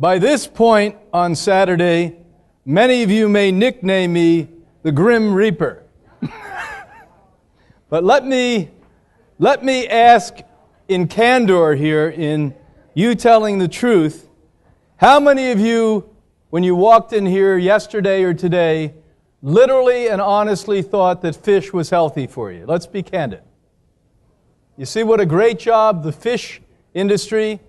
By this point on Saturday, many of you may nickname me the Grim Reaper. But let me ask in candor here, in you telling the truth, how many of you, when you walked in here yesterday or today, literally and honestly thought that fish was healthy for you? Let's be candid. You see what a great job the fish industry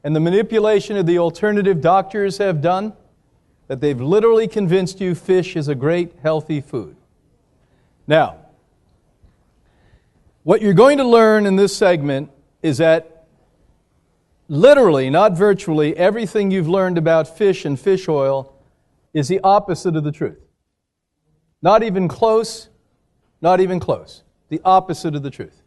and the manipulation of the alternative doctors have done? That they've literally convinced you fish is a great, healthy food. Now, what you're going to learn in this segment is that literally, not virtually, everything you've learned about fish and fish oil is the opposite of the truth. Not even close, not even close. The opposite of the truth.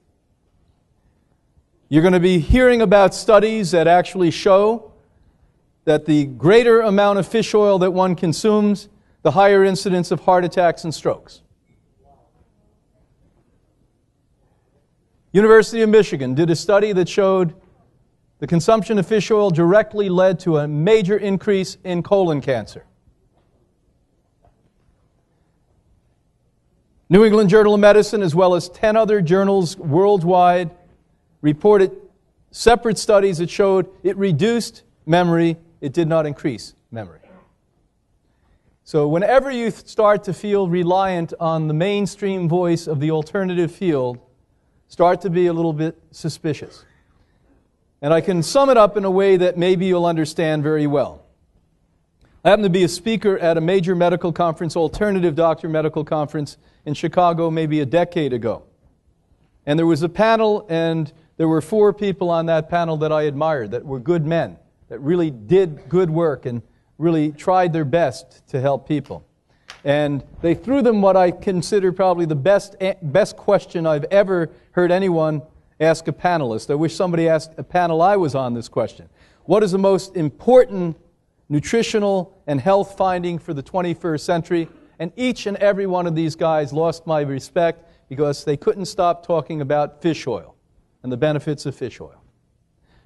You're going to be hearing about studies that actually show that the greater amount of fish oil that one consumes, the higher incidence of heart attacks and strokes. University of Michigan did a study that showed the consumption of fish oil directly led to a major increase in colon cancer. New England Journal of Medicine, as well as 10 other journals worldwide, reported separate studies that showed it reduced memory, it did not increase memory. So whenever you start to feel reliant on the mainstream voice of the alternative field, start to be a little bit suspicious. And I can sum it up in a way that maybe you'll understand very well. I happened to be a speaker at a major medical conference, alternative doctor medical conference in Chicago maybe a decade ago. And there was a panel, and there were 4 people on that panel that I admired, that were good men, that really did good work and really tried their best to help people. And they threw them what I consider probably the best question I've ever heard anyone ask a panelist. I wish somebody asked a panel I was on this question. What is the most important nutritional and health finding for the 21st century? And each and every one of these guys lost my respect because they couldn't stop talking about fish oil and the benefits of fish oil.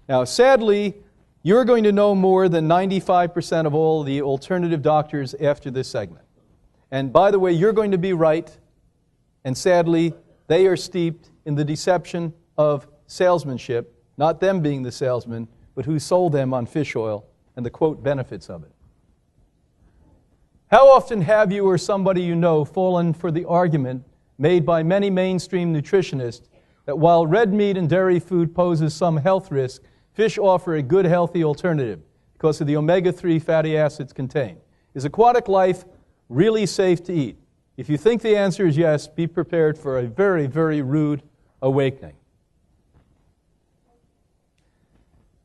Now, sadly, you're going to know more than 95% of all the alternative doctors after this segment. And by the way, you're going to be right, and sadly, they are steeped in the deception of salesmanship, not them being the salesman, but who sold them on fish oil and the, quote, benefits of it. How often have you or somebody you know fallen for the argument made by many mainstream nutritionists that while red meat and dairy food poses some health risk, fish offer a good, healthy alternative because of the omega-3 fatty acids contained? Is aquatic life really safe to eat? If you think the answer is yes, be prepared for a very, very rude awakening.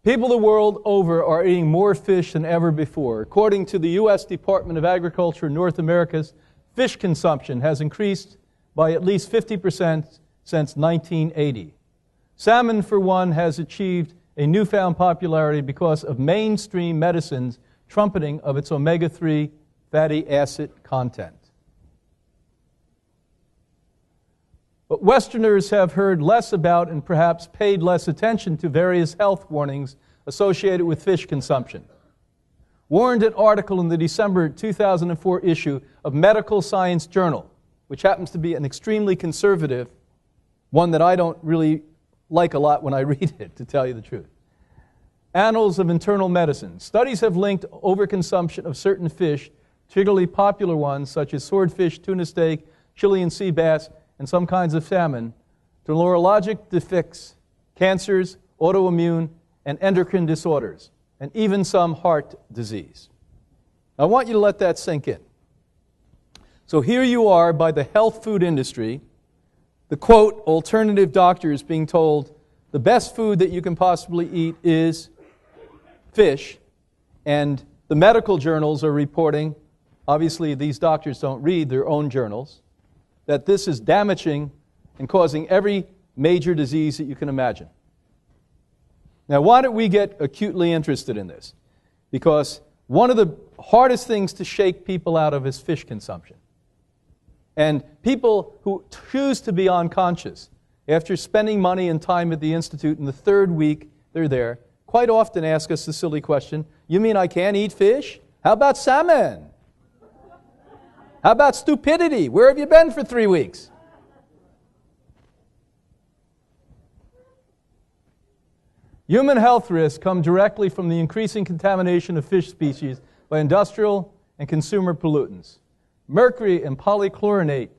People the world over are eating more fish than ever before. According to the U.S. Department of Agriculture, North America's fish consumption has increased by at least 50% since 1980. Salmon, for one, has achieved a newfound popularity because of mainstream medicine's trumpeting of its omega-3 fatty acid content. But Westerners have heard less about and perhaps paid less attention to various health warnings associated with fish consumption. Warned an article in the December 2004 issue of Medical Science Journal, which happens to be an extremely conservative one that I don't really like a lot when I read it, to tell you the truth. Annals of Internal Medicine. Studies have linked overconsumption of certain fish, particularly popular ones such as swordfish, tuna steak, Chilean sea bass, and some kinds of salmon, to neurologic defects, cancers, autoimmune, and endocrine disorders, and even some heart disease. I want you to let that sink in. So here you are by the health food industry, the quote, alternative doctors being told the best food that you can possibly eat is fish, and the medical journals are reporting, obviously these doctors don't read their own journals, that this is damaging and causing every major disease that you can imagine. Now, why don't we get acutely interested in this? Because one of the hardest things to shake people out of is fish consumption. And people who choose to be unconscious, after spending money and time at the Institute in the 3rd week they're there, quite often ask us the silly question, you mean I can't eat fish? How about salmon? How about stupidity? Where have you been for 3 weeks? Human health risks come directly from the increasing contamination of fish species by industrial and consumer pollutants. Mercury and polychlorinate,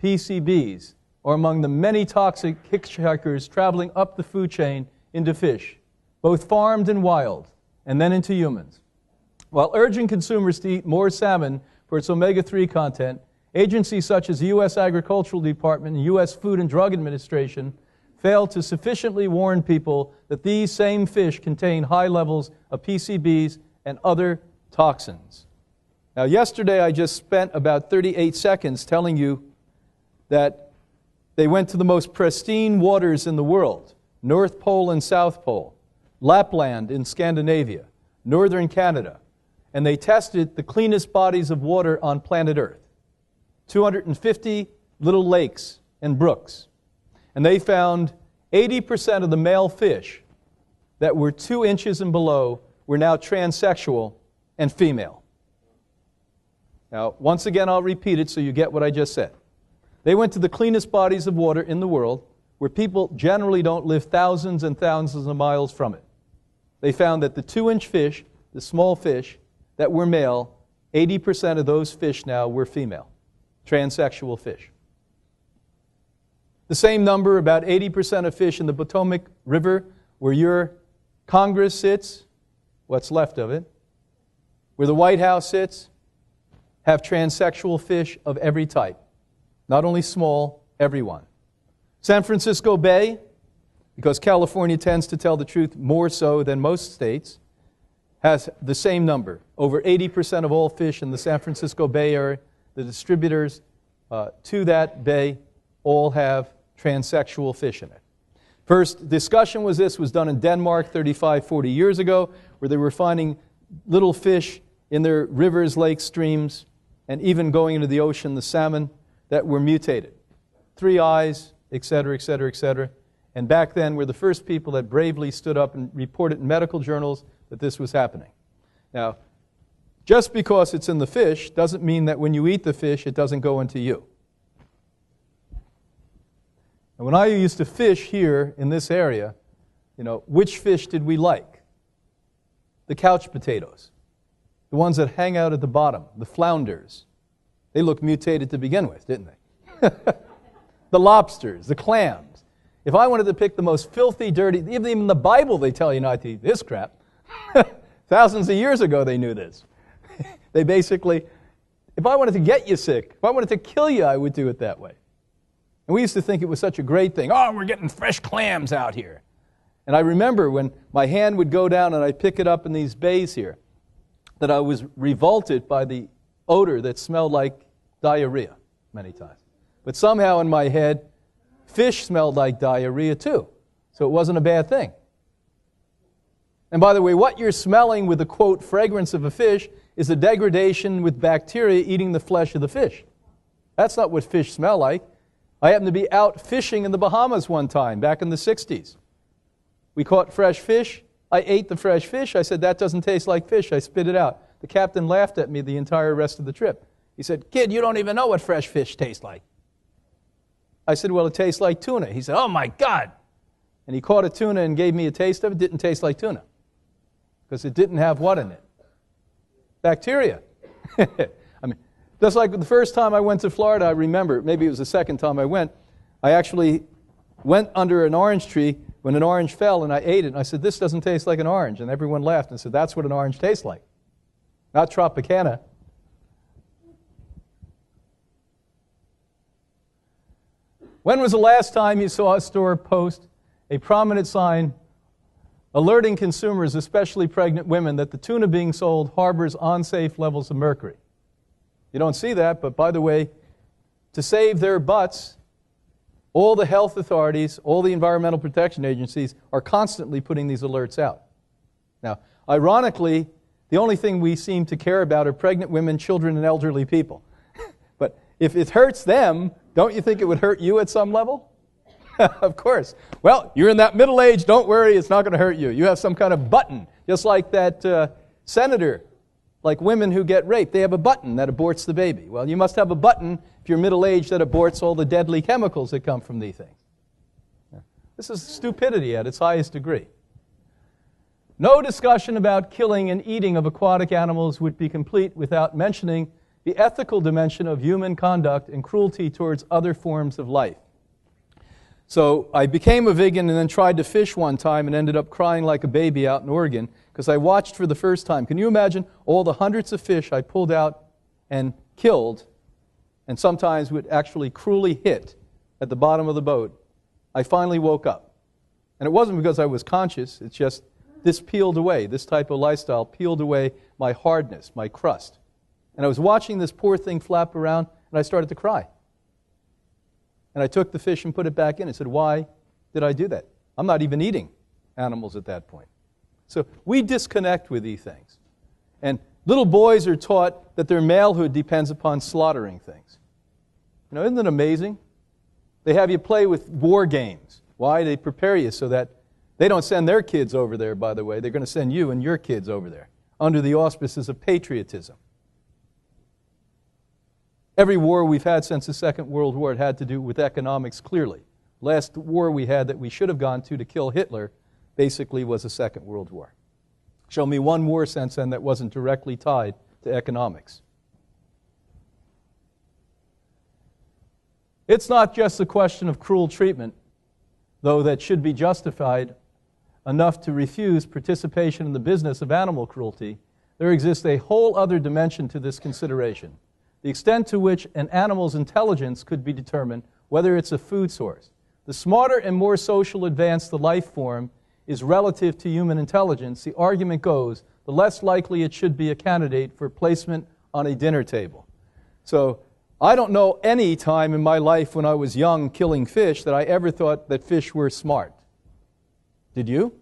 PCBs, are among the many toxic hitchhikers traveling up the food chain into fish, both farmed and wild, and then into humans. While urging consumers to eat more salmon for its omega-3 content, agencies such as the U.S. Agricultural Department and U.S. Food and Drug Administration failed to sufficiently warn people that these same fish contain high levels of PCBs and other toxins. Now, yesterday I just spent about 38 seconds telling you that they went to the most pristine waters in the world, North Pole and South Pole, Lapland in Scandinavia, northern Canada, and they tested the cleanest bodies of water on planet Earth, 250 little lakes and brooks. And they found 80% of the male fish that were 2 inches and below were now transsexual and female. Now, once again, I'll repeat it so you get what I just said. They went to the cleanest bodies of water in the world, where people generally don't live thousands and thousands of miles from it. They found that the 2-inch fish, the small fish, that were male, 80% of those fish now were female, transsexual fish. The same number, about 80% of fish in the Potomac River, where your Congress sits, what's left of it, where the White House sits, have transsexual fish of every type. Not only small, everyone. San Francisco Bay, because California tends to tell the truth more so than most states, has the same number. Over 80% of all fish in the San Francisco Bay Area, the distributors to that bay, all have transsexual fish in it. First discussion was done in Denmark 35, 40 years ago, where they were finding little fish in their rivers, lakes, streams, and even going into the ocean, the salmon, that were mutated. 3 eyes, etc., etc., etc. And back then, we're the first people that bravely stood up and reported in medical journals that this was happening. Now, just because it's in the fish doesn't mean that when you eat the fish, it doesn't go into you. And when I used to fish here in this area, which fish did we like? The couch potatoes. The ones that hang out at the bottom, the flounders. They looked mutated to begin with, didn't they? The lobsters, the clams. If I wanted to pick the most filthy, dirty, even in the Bible they tell you not to eat this crap. Thousands of years ago they knew this. They basically, if I wanted to get you sick, if I wanted to kill you, I would do it that way. And we used to think it was such a great thing. Oh, we're getting fresh clams out here. And I remember when my hand would go down and I'd pick it up in these bays here, that I was revolted by the odor that smelled like diarrhea many times. But somehow in my head, fish smelled like diarrhea too. So it wasn't a bad thing. And by the way, what you're smelling with the, quote, fragrance of a fish is a degradation with bacteria eating the flesh of the fish. That's not what fish smell like. I happened to be out fishing in the Bahamas one time, back in the 60s. We caught fresh fish. I ate the fresh fish. I said, that doesn't taste like fish. I spit it out. The captain laughed at me the entire rest of the trip. He said, kid, you don't even know what fresh fish tastes like. I said, well, it tastes like tuna. He said, oh my God. And he caught a tuna and gave me a taste of it. It didn't taste like tuna. Because it didn't have what in it? Bacteria. I mean, just like the first time I went to Florida, I remember, maybe it was the second time I went, I actually went under an orange tree when an orange fell and I ate it. And I said, this doesn't taste like an orange. And everyone laughed and said, that's what an orange tastes like. Not Tropicana. When was the last time you saw a store post a prominent sign alerting consumers, especially pregnant women, that the tuna being sold harbors unsafe levels of mercury? You don't see that, but by the way, to save their butts, all the health authorities, all the environmental protection agencies are constantly putting these alerts out. Now, ironically, the only thing we seem to care about are pregnant women, children, and elderly people. But if it hurts them, don't you think it would hurt you at some level? Of course. Well, you're in that middle age, don't worry, it's not going to hurt you. You have some kind of button, just like that senator, like women who get raped. They have a button that aborts the baby. Well, you must have a button if you're middle-aged that aborts all the deadly chemicals that come from these things. This is stupidity at its highest degree. No discussion about killing and eating of aquatic animals would be complete without mentioning the ethical dimension of human conduct and cruelty towards other forms of life. So I became a vegan and then tried to fish one time and ended up crying like a baby out in Oregon because I watched for the first time. Can you imagine all the hundreds of fish I pulled out and killed and sometimes would actually cruelly hit at the bottom of the boat? I finally woke up. And it wasn't because I was conscious, it's just this peeled away, this type of lifestyle peeled away my hardness, my crust. And I was watching this poor thing flap around and I started to cry. And I took the fish and put it back in and said, why did I do that? I'm not even eating animals at that point. So we disconnect with these things. And little boys are taught that their malehood depends upon slaughtering things. You know, isn't it amazing? They have you play with war games. Why? They prepare you so that they don't send their kids over there, by the way. They're going to send you and your kids over there under the auspices of patriotism. Every war we've had since the Second World War had to do with economics, clearly. Last war we had that we should have gone to kill Hitler basically was the Second World War. Show me one war since then that wasn't directly tied to economics. It's not just a question of cruel treatment, though that should be justified enough to refuse participation in the business of animal cruelty. There exists a whole other dimension to this consideration. The extent to which an animal's intelligence could be determined, whether it's a food source. The smarter and more social advanced the life form is relative to human intelligence, the argument goes, the less likely it should be a candidate for placement on a dinner table. So I don't know any time in my life when I was young killing fish that I ever thought that fish were smart. Did you?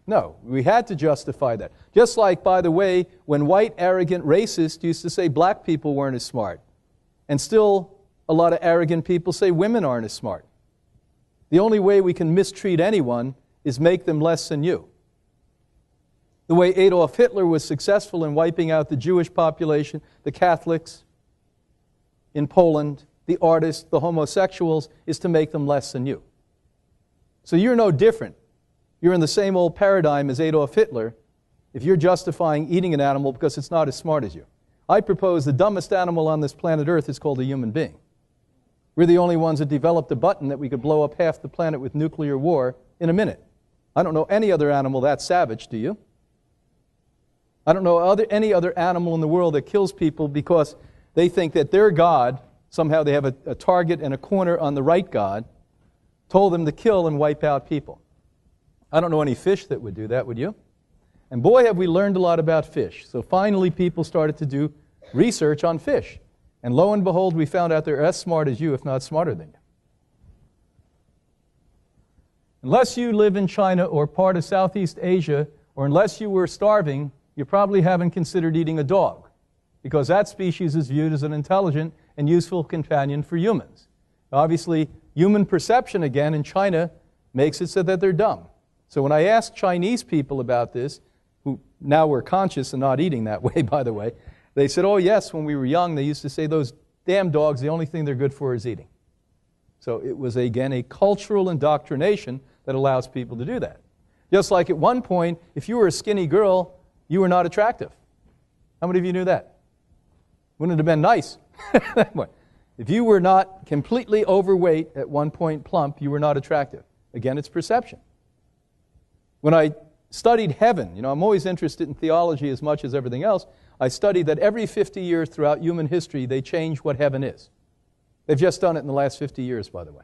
No, we had to justify that. Just like, by the way, when white, arrogant racists used to say black people weren't as smart. And still, a lot of arrogant people say women aren't as smart. The only way we can mistreat anyone is make them less than you. The way Adolf Hitler was successful in wiping out the Jewish population, the Catholics in Poland, the artists, the homosexuals, is to make them less than you. So you're no different. You're in the same old paradigm as Adolf Hitler if you're justifying eating an animal because it's not as smart as you. I propose the dumbest animal on this planet Earth is called a human being. We're the only ones that developed a button that we could blow up half the planet with nuclear war in a minute. I don't know any other animal that savage, do you? I don't know any other animal in the world that kills people because they think that their God, somehow they have a target and a corner on the right God, told them to kill and wipe out people. I don't know any fish that would do that, would you? And boy, have we learned a lot about fish. So finally people started to do research on fish. And lo and behold, we found out they're as smart as you, if not smarter than you. Unless you live in China or part of Southeast Asia, or unless you were starving, you probably haven't considered eating a dog, because that species is viewed as an intelligent and useful companion for humans. Obviously, human perception, again, in China makes it so that they're dumb. So when I asked Chinese people about this, who now were conscious and not eating that way, by the way, they said, oh yes, when we were young, they used to say those damn dogs, the only thing they're good for is eating. So it was, again, a cultural indoctrination that allows people to do that. Just like at one point, if you were a skinny girl, you were not attractive. How many of you knew that? Wouldn't it have been nice? If you were not completely overweight, at one point plump, you were not attractive. Again, it's perception. When I studied heaven, I'm always interested in theology as much as everything else. I studied that every 50 years throughout human history, they change what heaven is. They've just done it in the last 50 years, by the way.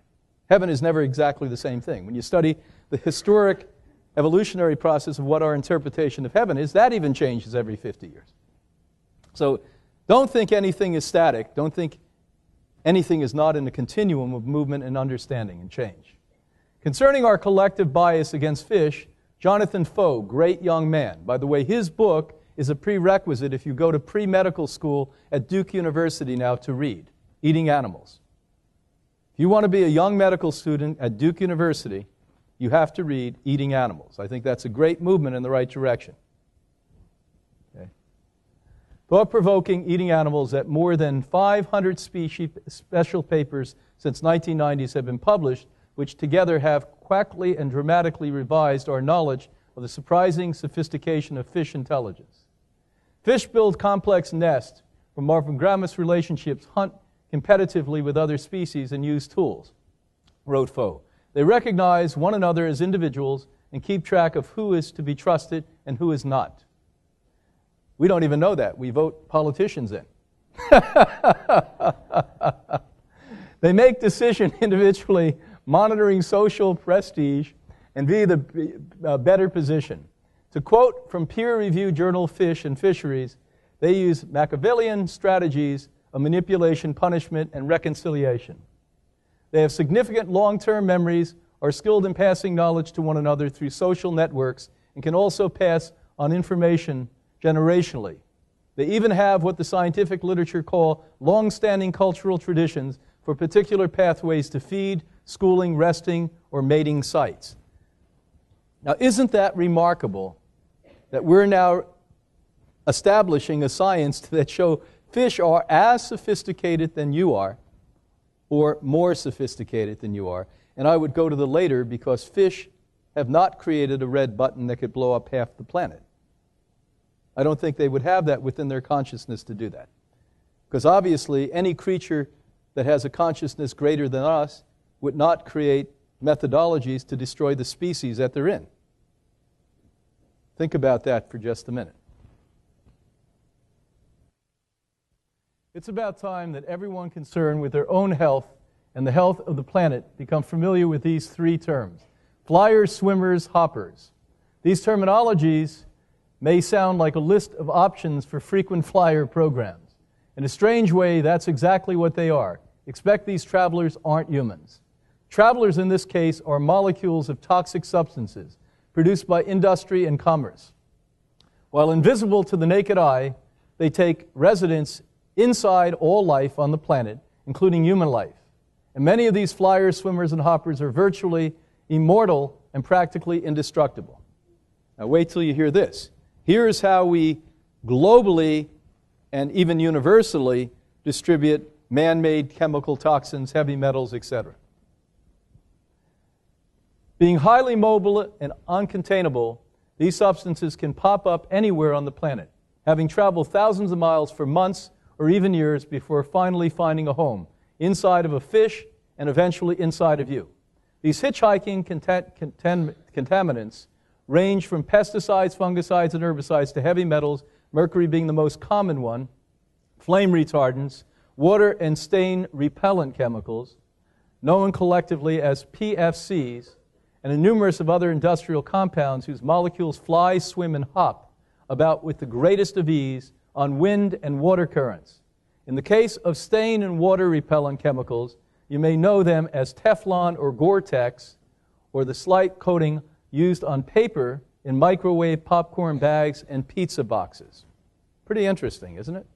Heaven is never exactly the same thing. When you study the historic evolutionary process of what our interpretation of heaven is, that even changes every 50 years. So don't think anything is static. Don't think anything is not in a continuum of movement and understanding and change. Concerning our collective bias against fish, Jonathan Foe, great young man. By the way, his book is a prerequisite if you go to pre-medical school at Duke University now to read, Eating Animals. If you want to be a young medical student at Duke University, you have to read Eating Animals. I think that's a great movement in the right direction. Okay. Thought-provoking Eating Animals that more than 500 special papers since 1990s have been published, which together have quackly and dramatically revised our knowledge of the surprising sophistication of fish intelligence. Fish build complex nests where morphogamous relationships hunt competitively with other species and use tools, wrote Foe. They recognize one another as individuals and keep track of who is to be trusted and who is not. We don't even know that. We vote politicians in. They make decisions individually, monitoring social prestige and be the better position. To quote from peer-reviewed journal Fish and Fisheries, they use Machiavellian strategies of manipulation, punishment, and reconciliation. They have significant long-term memories, are skilled in passing knowledge to one another through social networks, and can also pass on information generationally. They even have what the scientific literature call long-standing cultural traditions for particular pathways to feed, schooling, resting, or mating sites. Now, isn't that remarkable that we're now establishing a science that show fish are as sophisticated than you are, or more sophisticated than you are? And I would go to the later, because fish have not created a red button that could blow up half the planet. I don't think they would have that within their consciousness to do that. Because obviously, any creature that has a consciousness greater than us would not create methodologies to destroy the species that they're in. Think about that for just a minute. It's about time that everyone concerned with their own health and the health of the planet become familiar with these three terms: flyers, swimmers, hoppers. These terminologies may sound like a list of options for frequent flyer programs. In a strange way, that's exactly what they are. Expect these travelers aren't humans. Travelers in this case are molecules of toxic substances produced by industry and commerce. While invisible to the naked eye, they take residence inside all life on the planet, including human life. And many of these flyers, swimmers, and hoppers are virtually immortal and practically indestructible. Now wait till you hear this. Here's how we globally and even universally distribute man-made chemical toxins, heavy metals, etc. Being highly mobile and uncontainable, these substances can pop up anywhere on the planet, having traveled thousands of miles for months or even years before finally finding a home, inside of a fish and eventually inside of you. These hitchhiking contaminants range from pesticides, fungicides, and herbicides to heavy metals, mercury being the most common one, flame retardants, water and stain repellent chemicals, known collectively as PFCs, and a numerous of other industrial compounds whose molecules fly, swim, and hop about with the greatest of ease on wind and water currents. In the case of stain and water repellent chemicals, you may know them as Teflon or Gore-Tex, or the slight coating used on paper in microwave popcorn bags and pizza boxes. Pretty interesting, isn't it?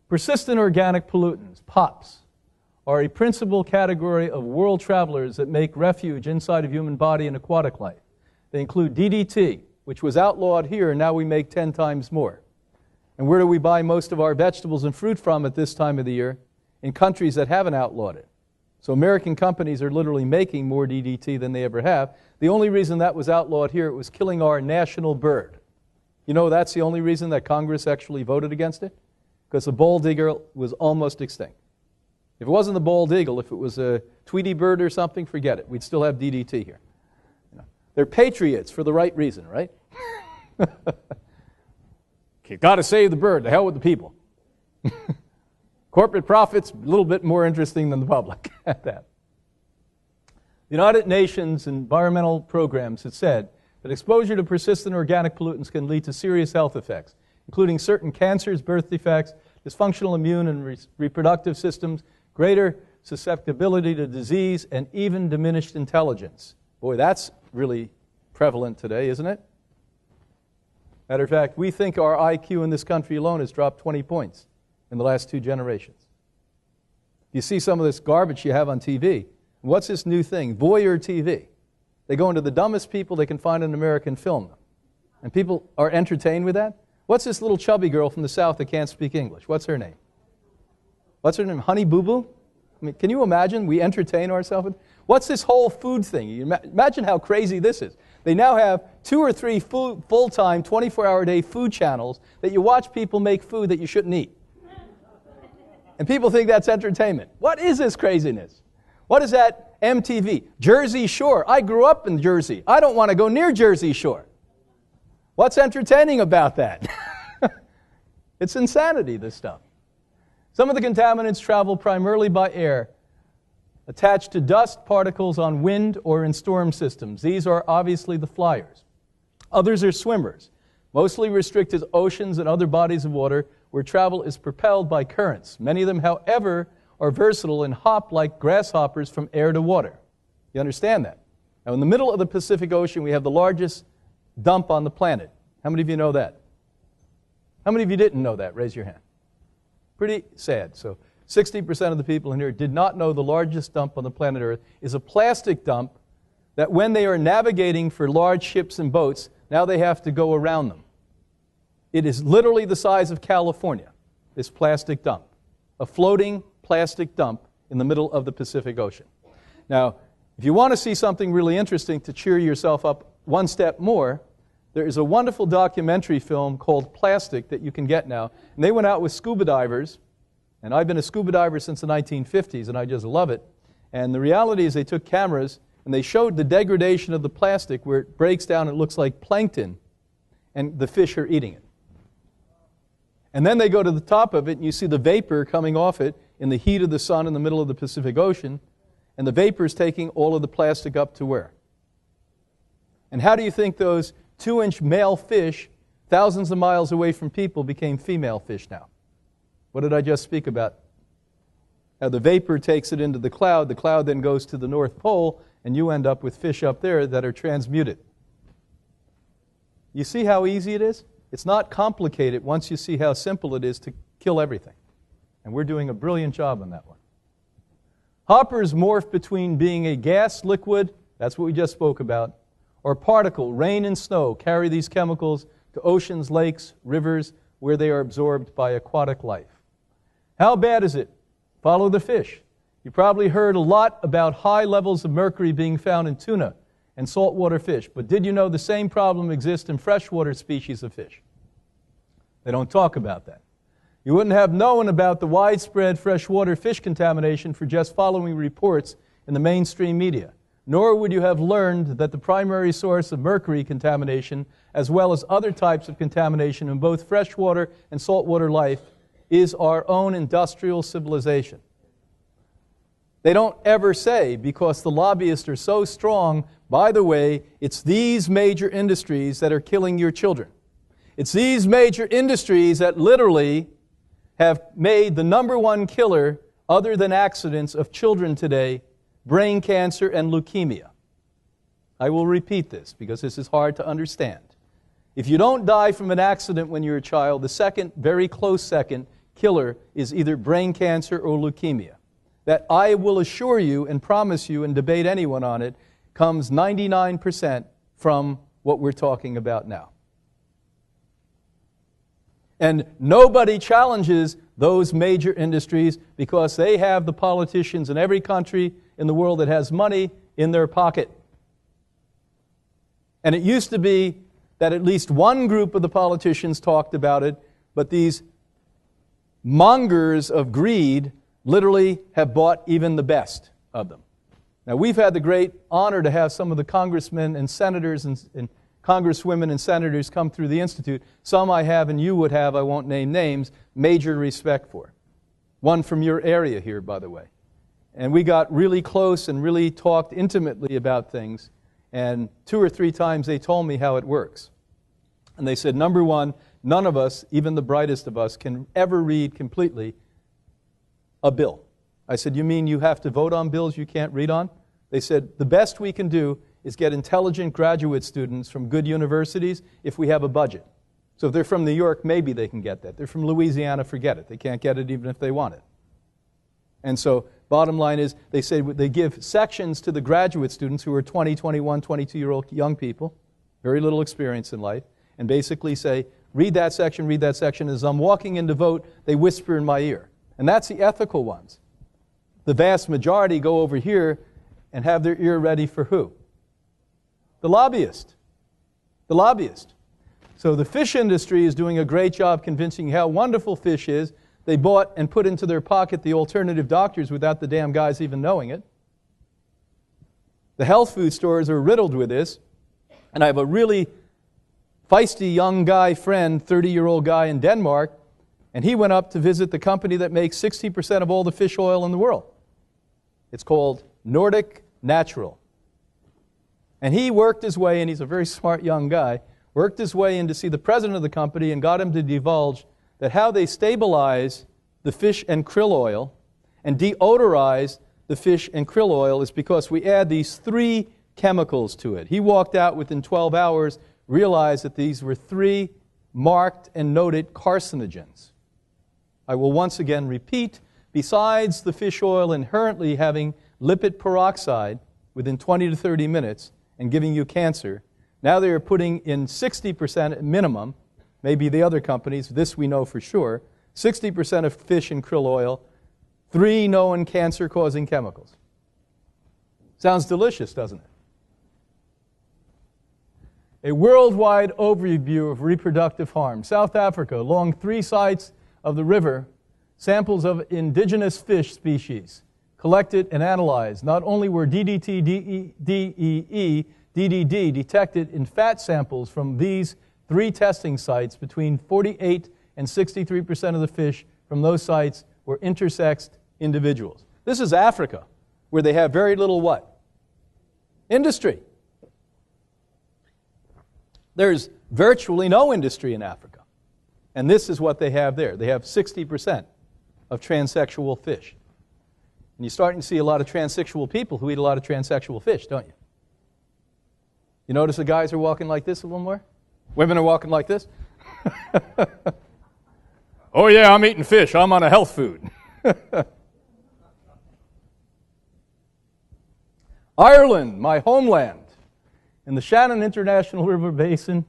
Persistent organic pollutants, POPs, are a principal category of world travelers that make refuge inside of human body and aquatic life. They include DDT, which was outlawed here, and now we make 10 times more. And where do we buy most of our vegetables and fruit from at this time of the year? In countries that haven't outlawed it. So American companies are literally making more DDT than they ever have. The only reason that was outlawed here, it was killing our national bird. You know, that's the only reason that Congress actually voted against it? Because the bald eagle was almost extinct. If it wasn't the bald eagle, if it was a Tweety bird or something, forget it. We'd still have DDT here. You know, they're patriots for the right reason, right? You got to save the bird. The hell with the people. Corporate profits, a little bit more interesting than the public at that. The United Nations environmental programs have said that exposure to persistent organic pollutants can lead to serious health effects, including certain cancers, birth defects, dysfunctional immune and reproductive systems, greater susceptibility to disease, and even diminished intelligence. Boy, that's really prevalent today, isn't it? Matter of fact, we think our IQ in this country alone has dropped 20 points in the last 2 generations. You see some of this garbage you have on TV. What's this new thing? Voyeur TV. They go into the dumbest people they can find in American film. And people are entertained with that? What's this little chubby girl from the South that can't speak English? What's her name? What's her name? Honey Boo Boo? I mean, can you imagine we entertain ourselves with? What's this whole food thing? Imagine how crazy this is. They now have 2 or 3 full-time, 24-hour-a-day food channels that you watch people make food that you shouldn't eat. And people think that's entertainment. What is this craziness? What is that MTV? Jersey Shore. I grew up in Jersey. I don't want to go near Jersey Shore. What's entertaining about that? It's insanity, this stuff. Some of the contaminants travel primarily by air, attached to dust particles on wind or in storm systems. These are obviously the flyers. Others are swimmers, mostly restricted to oceans and other bodies of water where travel is propelled by currents. Many of them, however, are versatile and hop like grasshoppers from air to water. You understand that? Now, in the middle of the Pacific Ocean, we have the largest dump on the planet. How many of you know that? How many of you didn't know that? Raise your hand. Pretty sad. So 60% of the people in here did not know the largest dump on the planet Earth is a plastic dump that when they are navigating for large ships and boats, now they have to go around them. It is literally the size of California, this plastic dump. A floating plastic dump in the middle of the Pacific Ocean. Now, if you want to see something really interesting to cheer yourself up one step more, there is a wonderful documentary film called Plastic that you can get now. And they went out with scuba divers. And I've been a scuba diver since the 1950s, and I just love it. And the reality is they took cameras, and they showed the degradation of the plastic where it breaks down and it looks like plankton, and the fish are eating it. And then they go to the top of it, and you see the vapor coming off it in the heat of the sun in the middle of the Pacific Ocean, and the vapor is taking all of the plastic up to where? And how do you think those 2-inch male fish, thousands of miles away from people, became female fish now? What did I just speak about? How the vapor takes it into the cloud then goes to the North Pole, and you end up with fish up there that are transmuted. You see how easy it is? It's not complicated once you see how simple it is to kill everything. And we're doing a brilliant job on that one. Hoppers morph between being a gas, liquid, that's what we just spoke about, or particle, rain and snow, carry these chemicals to oceans, lakes, rivers, where they are absorbed by aquatic life. How bad is it? Follow the fish. You probably heard a lot about high levels of mercury being found in tuna and saltwater fish, but did you know the same problem exists in freshwater species of fish? They don't talk about that. You wouldn't have known about the widespread freshwater fish contamination for just following reports in the mainstream media, nor would you have learned that the primary source of mercury contamination, as well as other types of contamination in both freshwater and saltwater life, is our own industrial civilization. They don't ever say, because the lobbyists are so strong, by the way, it's these major industries that are killing your children. It's these major industries that literally have made the #1 killer, other than accidents, of children today, brain cancer and leukemia. I will repeat this because this is hard to understand. If you don't die from an accident when you're a child, the second, very close second, killer is either brain cancer or leukemia. That, I will assure you and promise you and debate anyone on it, comes 99% from what we're talking about now. And nobody challenges those major industries because they have the politicians in every country in the world that has money in their pocket. And it used to be that at least one group of the politicians talked about it, but these mongers of greed literally have bought even the best of them. Now, we've had the great honor to have some of the congressmen and senators and congresswomen and senators come through the Institute. Some I have and you would have, I won't name names, major respect for. One from your area here, by the way. And we got really close and really talked intimately about things. And 2 or 3 times they told me how it works. And they said, number one, none of us, even the brightest of us, can ever read completely a bill. I said, you mean you have to vote on bills you can't read on? They said, the best we can do is get intelligent graduate students from good universities if we have a budget. So if they're from New York, maybe they can get that. They're from Louisiana, forget it. They can't get it even if they want it. And so bottom line is they say they give sections to the graduate students who are 20, 21, 22-year-old young people, very little experience in life, and basically say, read that section, read that section. As I'm walking in to vote, they whisper in my ear. And that's the ethical ones. The vast majority go over here and have their ear ready for who? The lobbyist. The lobbyist. So the fish industry is doing a great job convincing you how wonderful fish is. They bought and put into their pocket the alternative doctors without the damn guys even knowing it. The health food stores are riddled with this. And I have a really feisty young guy friend, 30-year-old guy in Denmark, and he went up to visit the company that makes 60% of all the fish oil in the world. It's called Nordic Natural. And he worked his way, and he's a very smart young guy, worked his way in to see the president of the company and got him to divulge that how they stabilize the fish and krill oil and deodorize the fish and krill oil is because we add these 3 chemicals to it. He walked out within 12 hours, realized that these were 3 marked and noted carcinogens. I will once again repeat, besides the fish oil inherently having lipid peroxide within 20 to 30 minutes and giving you cancer, now they are putting in 60% minimum, maybe the other companies, this we know for sure, 60% of fish and krill oil, 3 known cancer-causing chemicals. Sounds delicious, doesn't it? A worldwide overview of reproductive harm. South Africa, along 3 sides of the river, samples of indigenous fish species collected and analyzed. Not only were DDT, DEE, DDD detected in fat samples from these 3 testing sites, between 48 and 63% of the fish from those sites were intersexed individuals. This is Africa, where they have very little what? Industry. There's virtually no industry in Africa. And this is what they have there. They have 60% of transsexual fish. And you're starting to see a lot of transsexual people who eat a lot of transsexual fish, don't you? You notice the guys are walking like this a little more? Women are walking like this? Oh yeah, I'm eating fish. I'm on a health food. Ireland, my homeland, in the Shannon International River Basin,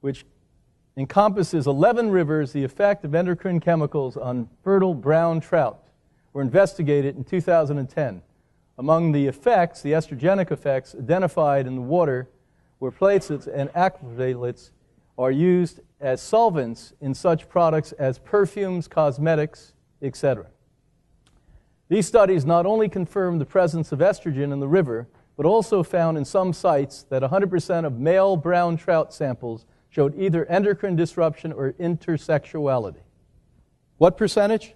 which encompasses 11 rivers, the effect of endocrine chemicals on fertile brown trout were investigated in 2010. Among the effects, the estrogenic effects identified in the water, where platelets and aquaplatelets are used as solvents in such products as perfumes, cosmetics, etc. These studies not only confirmed the presence of estrogen in the river, but also found in some sites that 100% of male brown trout samples showed either endocrine disruption or intersexuality. What percentage?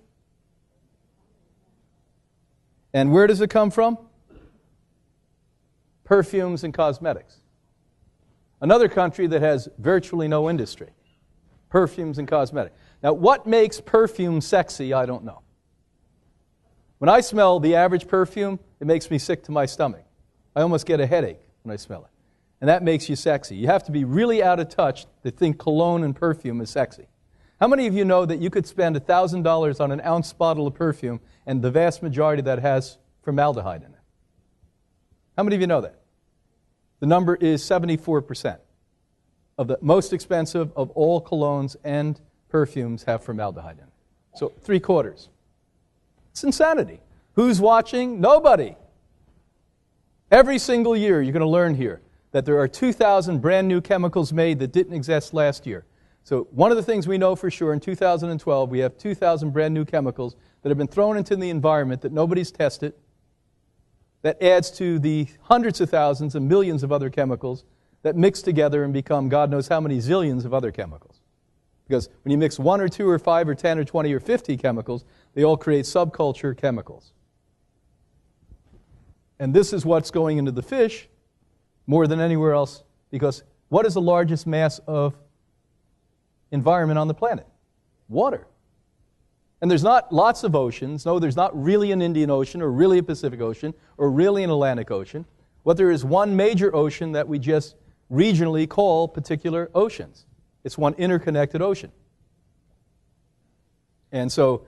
And where does it come from? Perfumes and cosmetics. Another country that has virtually no industry. Perfumes and cosmetics. Now, what makes perfume sexy, I don't know. When I smell the average perfume, it makes me sick to my stomach. I almost get a headache when I smell it. And that makes you sexy. You have to be really out of touch to think cologne and perfume is sexy. How many of you know that you could spend $1,000 on an ounce bottle of perfume and the vast majority of that has formaldehyde in it? How many of you know that? The number is 74%. Of the most expensive of all colognes and perfumes have formaldehyde in it. So 3/4. It's insanity. Who's watching? Nobody. Every single year you're going to learn here that there are 2,000 brand new chemicals made that didn't exist last year. So one of the things we know for sure, in 2012, we have 2,000 brand new chemicals that have been thrown into the environment that nobody's tested, that adds to the hundreds of thousands and millions of other chemicals that mix together and become God knows how many zillions of other chemicals. Because when you mix 1 or 2 or 5 or 10 or 20 or 50 chemicals, they all create subculture chemicals. And this is what's going into the fish more than anywhere else, because what is the largest mass of environment on the planet? Water. And there's not lots of oceans. No, there's not really an Indian Ocean or really a Pacific Ocean or really an Atlantic Ocean. What there is one major ocean that we just regionally call particular oceans. It's one interconnected ocean. And so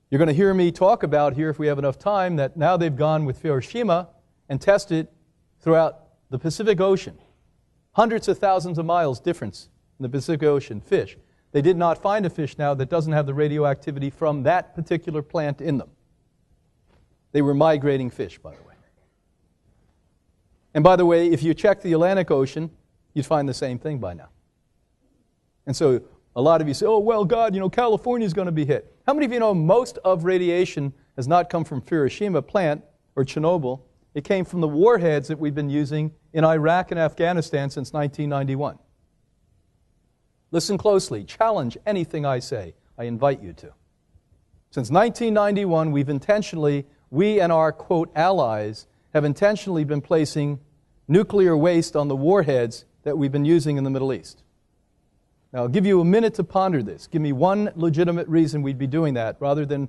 You're going to hear me talk about here, if we have enough time, that now they've gone with Hiroshima and tested throughout the Pacific Ocean. Hundreds of thousands of miles difference in the Pacific Ocean, fish. They did not find a fish now that doesn't have the radioactivity from that particular plant in them. They were migrating fish, by the way. And by the way, if you check the Atlantic Ocean, you'd find the same thing by now. And so a lot of you say, oh, well, God, California's going to be hit. How many of you know most of radiation has not come from Hiroshima plant or Chernobyl? It came from the warheads that we've been using in Iraq and Afghanistan since 1991. Listen closely. Challenge anything I say. I invite you to. Since 1991, we and our, quote, allies have intentionally been placing nuclear waste on the warheads that we've been using in the Middle East. Now, I'll give you a minute to ponder this. Give me one legitimate reason we'd be doing that, rather than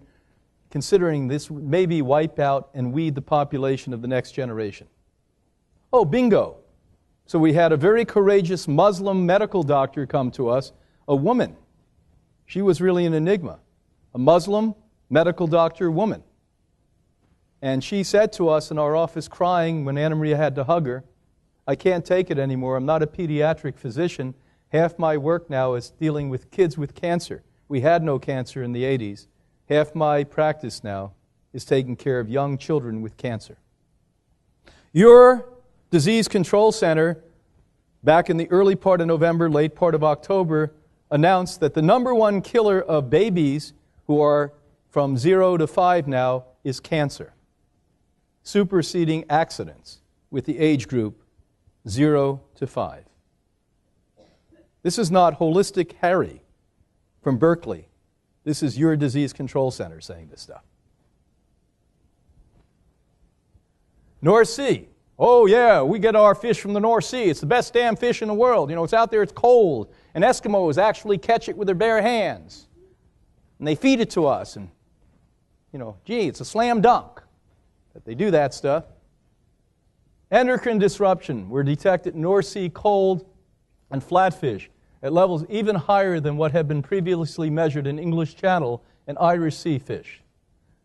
considering this maybe wipe out and weed the population of the next generation. Oh, bingo. So we had a very courageous Muslim medical doctor come to us, a woman. She was really an enigma. A Muslim medical doctor woman. And she said to us in our office, crying when Anna Maria had to hug her, I can't take it anymore. I'm not a pediatric physician. Half my work now is dealing with kids with cancer. We had no cancer in the 80s. Half my practice now is taking care of young children with cancer. Your disease control center, back in the early part of November, late part of October, announced that the number one killer of babies who are from 0 to 5 now is cancer, superseding accidents with the age group 0 to 5. This is not Holistic Harry from Berkeley. This is your disease control center saying this stuff. North Sea. Oh yeah, we get our fish from the North Sea. It's the best damn fish in the world. It's out there, it's cold. And Eskimos actually catch it with their bare hands. And they feed it to us. And, gee, it's a slam dunk that they do that stuff. Endocrine disruption were detected in North Sea cold and flatfish at levels even higher than what had been previously measured in English Channel and Irish Sea fish.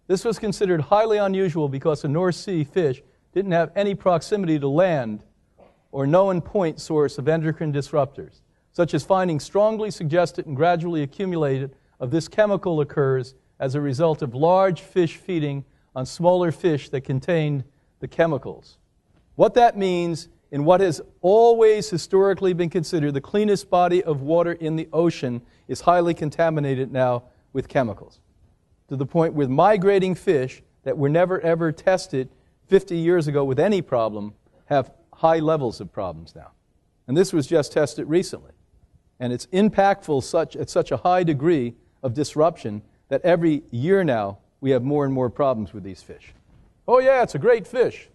This was considered highly unusual because the North Sea fish didn't have any proximity to land or known point source of endocrine disruptors, such as finding strongly suggested and gradually accumulated of this chemical occurs as a result of large fish feeding on smaller fish that contained the chemicals. What that means in what has always historically been considered the cleanest body of water in the ocean is highly contaminated now with chemicals, to the point where migrating fish that were never ever tested 50 years ago with any problem have high levels of problems now. And this was just tested recently. And it's impactful at such a high degree of disruption that every year now we have more and more problems with these fish. Oh yeah, it's a great fish.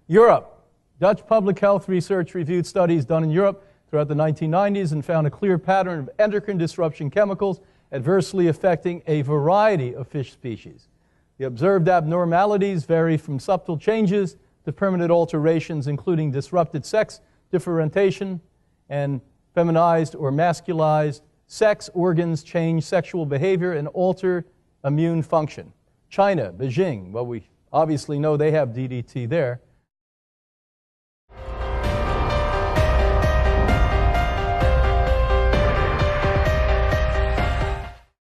Europe. Dutch public health research reviewed studies done in Europe throughout the 1990s and found a clear pattern of endocrine disruption chemicals adversely affecting a variety of fish species. The observed abnormalities vary from subtle changes to permanent alterations, including disrupted sex differentiation and feminized or masculized sex organs, change sexual behavior, and alter immune function. China, Beijing, well, we obviously know they have DDT there.